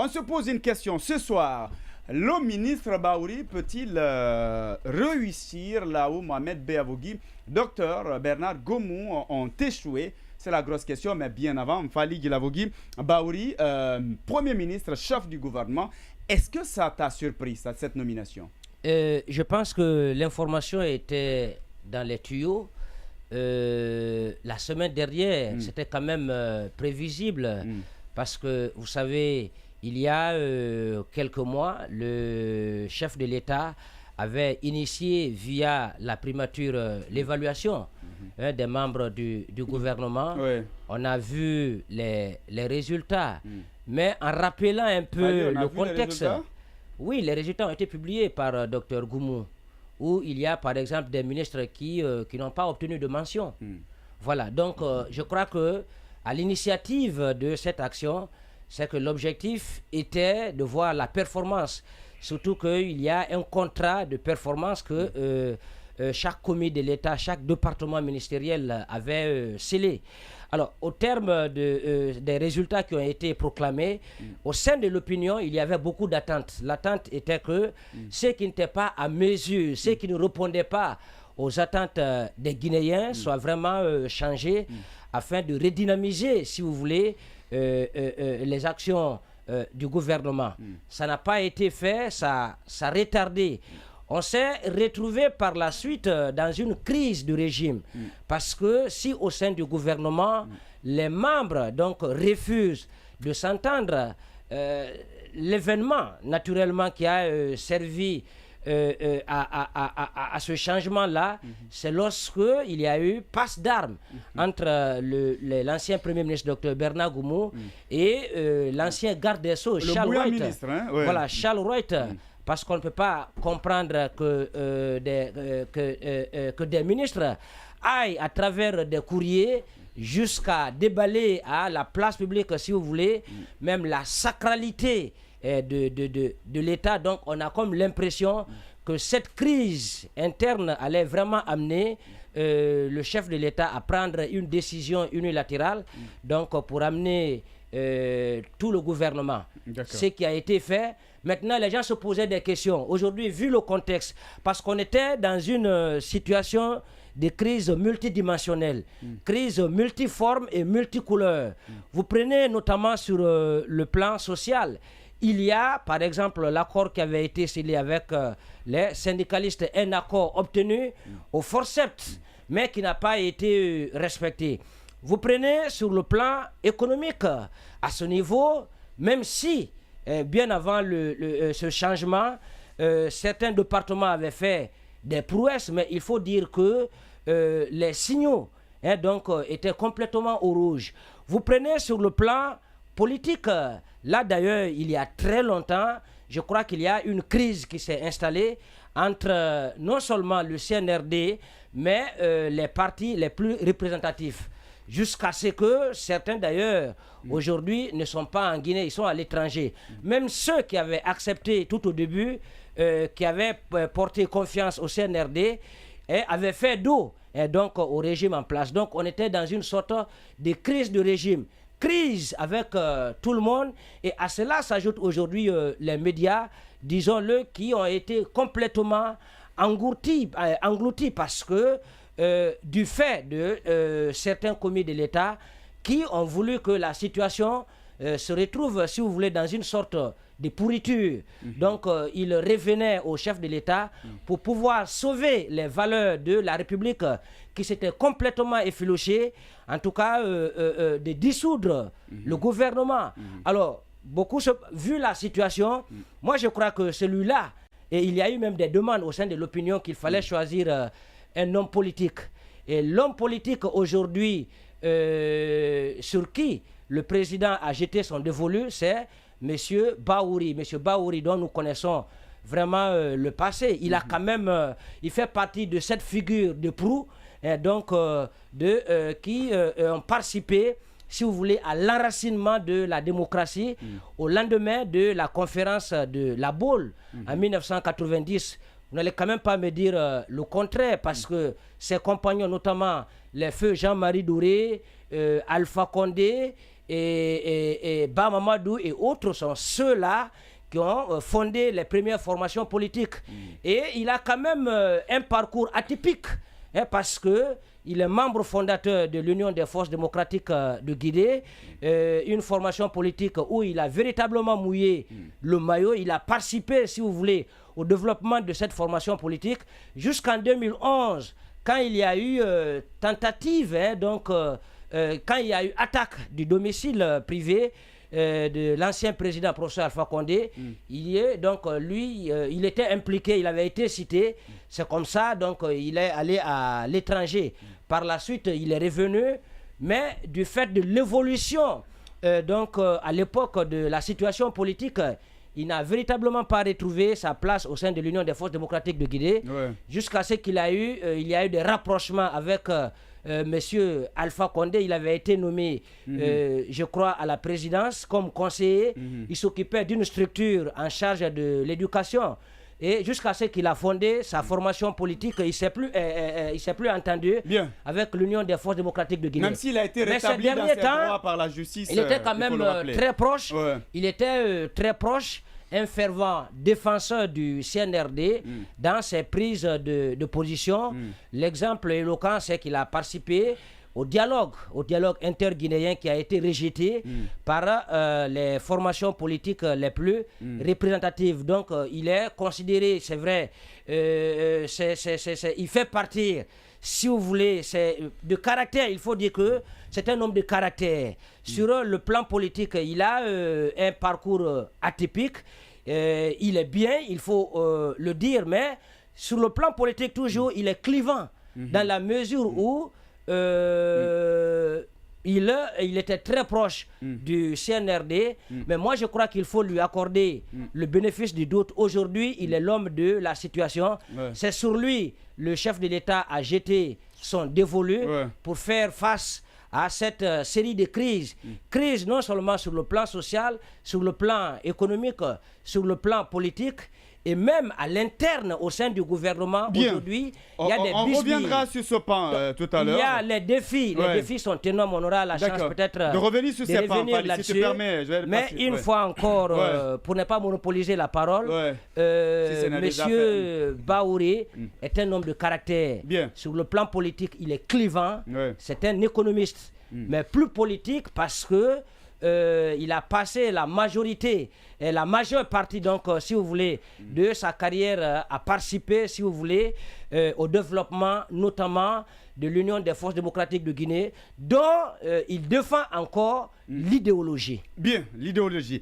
on se pose une question ce soir. Le ministre Baouri peut-il réussir là où Mohamed Beavogui, docteur Bernard Goumou ont échoué? C'est la grosse question, mais bien avant, Fali Guilavogui, Baouri, Premier ministre, chef du gouvernement, est-ce que ça t'a surpris, cette nomination? Je pense que l'information était dans les tuyaux. La semaine dernière, c'était quand même prévisible, parce que, vous savez, il y a quelques mois, le chef de l'État avait initié via la primature l'évaluation des membres du gouvernement. Oui. On a vu les résultats, mais en rappelant un peu le contexte. Oui, les résultats ont été publiés par Dr Goumou, où il y a par exemple des ministres qui n'ont pas obtenu de mention. Voilà, donc je crois que à l'initiative de cette action, c'est que l'objectif était de voir la performance, surtout qu'il y a un contrat de performance que chaque comité de l'État, chaque département ministériel avait scellé. Alors, au terme des résultats qui ont été proclamés, au sein de l'opinion, il y avait beaucoup d'attentes. L'attente était que ceux qui n'étaient pas à mesure, ceux qui ne répondaient pas aux attentes des Guinéens soient vraiment changés afin de redynamiser, si vous voulez, les actions du gouvernement. Ça n'a pas été fait, ça a retardé. On s'est retrouvé par la suite dans une crise du régime, parce que si au sein du gouvernement, les membres donc refusent de s'entendre, l'événement naturellement qui a servi à ce changement-là, c'est lorsque il y a eu passe d'armes entre l'ancien Premier ministre Dr Bernard Goumou et l'ancien garde des Sceaux, Charles Wright. Ministre, hein? Ouais. Voilà, Charles Wright. Parce qu'on ne peut pas comprendre que des ministres aillent à travers des courriers jusqu'à déballer à la place publique, si vous voulez, même la sacralité de l'État. Donc on a comme l'impression que cette crise interne allait vraiment amener le chef de l'État à prendre une décision unilatérale, donc pour amener tout le gouvernement. Ce qui a été fait. Maintenant, les gens se posaient des questions. Aujourd'hui, vu le contexte, parce qu'on était dans une situation de crise multidimensionnelle, crise multiforme et multicouleur. Vous prenez notamment sur le plan social, il y a, par exemple, l'accord qui avait été scellé avec les syndicalistes, un accord obtenu au forceps, mais qui n'a pas été respecté. Vous prenez sur le plan économique, à ce niveau, même si, bien avant ce changement, certains départements avaient fait des prouesses, mais il faut dire que les signaux étaient complètement au rouge. Vous prenez sur le plan politique, là d'ailleurs, il y a très longtemps, je crois qu'il y a une crise qui s'est installée entre non seulement le CNRD, mais les partis les plus représentatifs. Jusqu'à ce que certains d'ailleurs aujourd'hui ne sont pas en Guinée, ils sont à l'étranger. Même ceux qui avaient accepté tout au début, qui avaient porté confiance au CNRD, avaient fait dos donc au régime en place. Donc on était dans une sorte de crise de régime. Crise avec tout le monde, et à cela s'ajoutent aujourd'hui les médias, disons-le, qui ont été complètement engloutis parce que du fait de certains commis de l'État qui ont voulu que la situation se retrouve, si vous voulez, dans une sorte de pourriture. Donc, il revenait au chef de l'État pour pouvoir sauver les valeurs de la République qui s'étaient complètement effilochées, en tout cas, de dissoudre le gouvernement. Alors, vu la situation, moi je crois que celui-là, et il y a eu même des demandes au sein de l'opinion qu'il fallait choisir un homme politique. Et l'homme politique aujourd'hui sur qui le président a jeté son dévolu, c'est M. Baouri. M. Baouri, dont nous connaissons vraiment le passé. Il a quand même, il fait partie de cette figure de proue, qui ont participé, si vous voulez, à l'enracinement de la démocratie au lendemain de la conférence de La Baule en 1990. Vous n'allez quand même pas me dire le contraire, parce que ses compagnons, notamment les feux Jean-Marie Douré, Alpha Condé et Bamamadou et autres sont ceux-là qui ont fondé les premières formations politiques. Et il a quand même un parcours atypique, parce que il est membre fondateur de l'Union des forces démocratiques de Guinée, une formation politique où il a véritablement mouillé le maillot. Il a participé, si vous voulez, au développement de cette formation politique jusqu'en 2011, quand il y a eu tentative, quand il y a eu attaque du domicile privé de l'ancien président professeur Alpha Condé, il était impliqué, il avait été cité. C'est comme ça, donc il est allé à l'étranger. Par la suite, il est revenu, mais du fait de l'évolution, à l'époque de la situation politique, il n'a véritablement pas retrouvé sa place au sein de l'Union des forces démocratiques de Guinée, jusqu'à ce qu'il y a eu des rapprochements avec Monsieur Alpha Condé. Il avait été nommé, je crois, à la présidence comme conseiller. Il s'occupait d'une structure en charge de l'éducation. Et jusqu'à ce qu'il a fondé sa formation politique, il ne s'est plus entendu avec l'Union des forces démocratiques de Guinée. Même s'il a été rétabli dans ses droits par la justice. Il était quand même très proche. Il était très proche, un fervent défenseur du CNRD dans ses prises de position. L'exemple éloquent, c'est qu'il a participé au dialogue interguinéen qui a été rejeté par les formations politiques les plus représentatives. Donc, il est considéré, c'est vrai, il fait partie, si vous voulez, de caractère. Il faut dire que c'est un homme de caractère. Sur le plan politique, il a un parcours atypique. Il est bien, il faut le dire, mais sur le plan politique, toujours, il est clivant dans la mesure où il était très proche du CNRD, mais moi je crois qu'il faut lui accorder le bénéfice du doute. Aujourd'hui, il est l'homme de la situation. C'est sur lui le chef de l'État a jeté son dévolu pour faire face à cette série de crises. Crises non seulement sur le plan social, sur le plan économique, sur le plan politique, et même à l'interne, au sein du gouvernement, aujourd'hui, il y a des bisbilles. On reviendra sur ce pan tout à l'heure. Il y a les défis. Les défis sont énormes. On aura la chance peut-être de revenir sur ces pans, si tu permets. Mais une fois encore, pour ne pas monopoliser la parole, Monsieur Baouri est un homme de caractère. Sur le plan politique, il est clivant. C'est un économiste, mais plus politique parce que il a passé la majorité et la majeure partie, donc, si vous voulez, de sa carrière à participer, si vous voulez, au développement, notamment de l'Union des forces démocratiques de Guinée, dont il défend encore l'idéologie. Bien, l'idéologie.